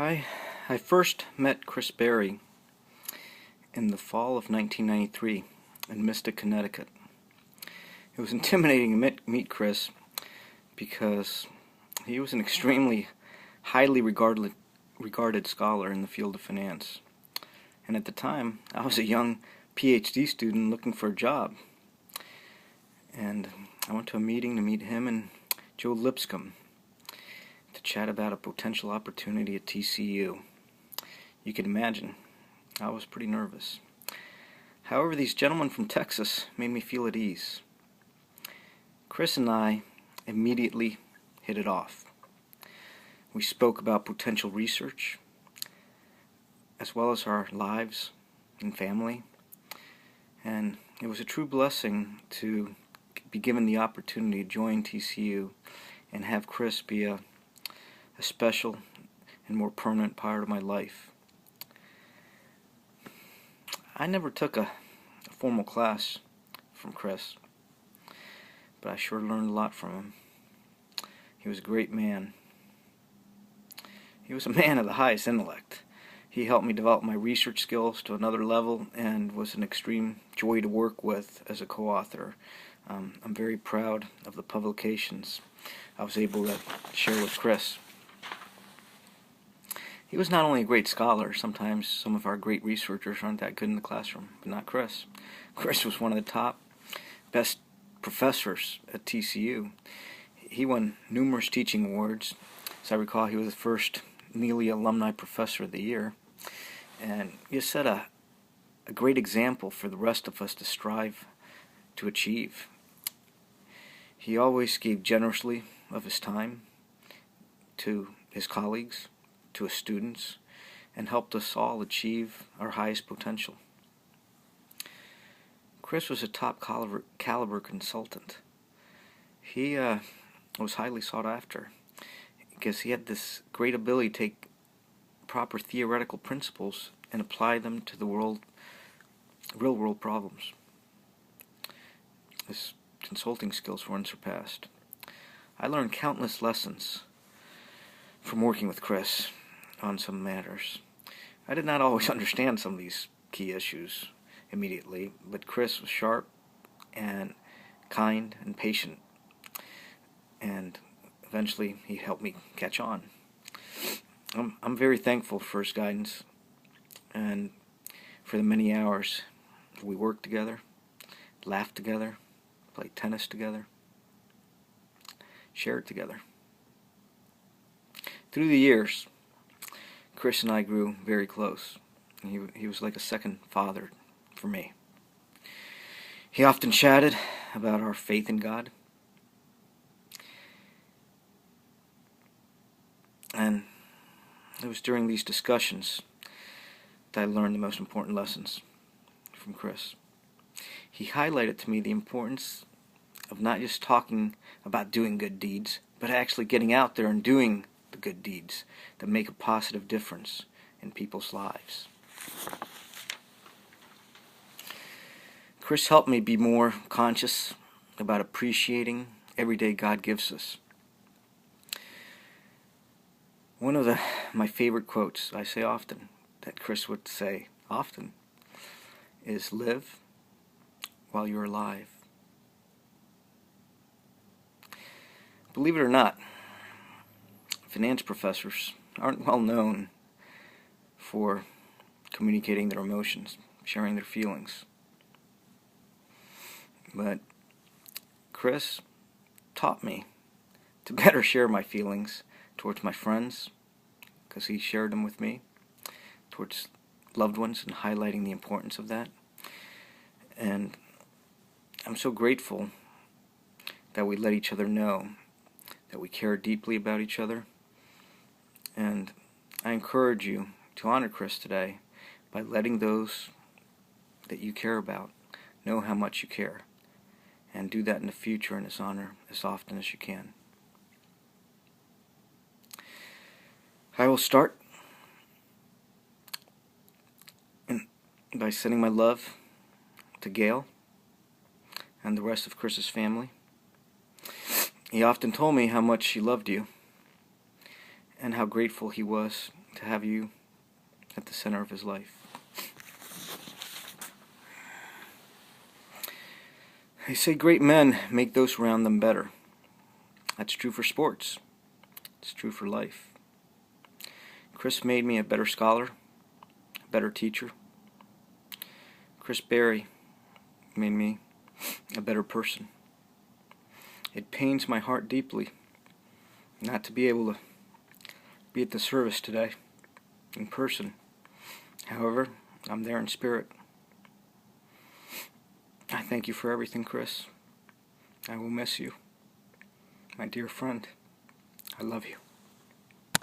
I first met Chris Berry in the fall of 1993 in Mystic, Connecticut. It was intimidating to meet Chris because he was an extremely highly regarded scholar in the field of finance. And at the time, I was a young PhD student looking for a job. And I went to a meeting to meet him and Joe Lipscomb to chat about a potential opportunity at TCU. You can imagine, I was pretty nervous. However, these gentlemen from Texas made me feel at ease. Chris and I immediately hit it off. We spoke about potential research, as well as our lives and family, and it was a true blessing to be given the opportunity to join TCU and have Chris be a special and more permanent part of my life. I never took a formal class from Chris, but I sure learned a lot from him. He was a great man. He was a man of the highest intellect. He helped me develop my research skills to another level and was an extreme joy to work with as a co-author. I'm very proud of the publications I was able to share with Chris. He was not only a great scholar, sometimes some of our great researchers aren't that good in the classroom, but not Chris. Chris was one of the top, best professors at TCU. He won numerous teaching awards. As I recall, he was the first Neely Alumni Professor of the Year. And he set a great example for the rest of us to strive to achieve. He always gave generously of his time to his colleagues, to his students, and helped us all achieve our highest potential. Chris was a top caliber consultant. He was highly sought after because he had this great ability to take proper theoretical principles and apply them to the real world problems. His consulting skills were unsurpassed. I learned countless lessons from working with Chris on some matters. I did not always understand some of these key issues immediately, but Chris was sharp and kind and patient, and eventually he helped me catch on. I'm very thankful for his guidance and for the many hours we worked together, laughed together, played tennis together, shared together. Through the years, Chris and I grew very close. He was like a second father for me. He often chatted about our faith in God, and it was during these discussions that I learned the most important lessons from Chris. He highlighted to me the importance of not just talking about doing good deeds, but actually getting out there and doing the good deeds that make a positive difference in people's lives. Chris helped me be more conscious about appreciating every day God gives us. One of my favorite quotes I say often, that Chris would say often, is live while you're alive. Believe it or not, finance professors aren't well known for communicating their emotions, sharing their feelings. But Chris taught me to better share my feelings towards my friends, because he shared them with me, towards loved ones, and highlighting the importance of that. And I'm so grateful that we let each other know that we care deeply about each other. And I encourage you to honor Chris today by letting those that you care about know how much you care, and do that in the future in his honor as often as you can. I will start by sending my love to Gail and the rest of Chris's family. He often told me how much he loved you and how grateful he was to have you at the center of his life. They say great men make those around them better. That's true for sports. It's true for life. Chris made me a better scholar, a better teacher. Chris Berry made me a better person. It pains my heart deeply not to be able to be at the service today in person. However, I'm there in spirit. I thank you for everything, Chris. I will miss you. My dear friend, I love you.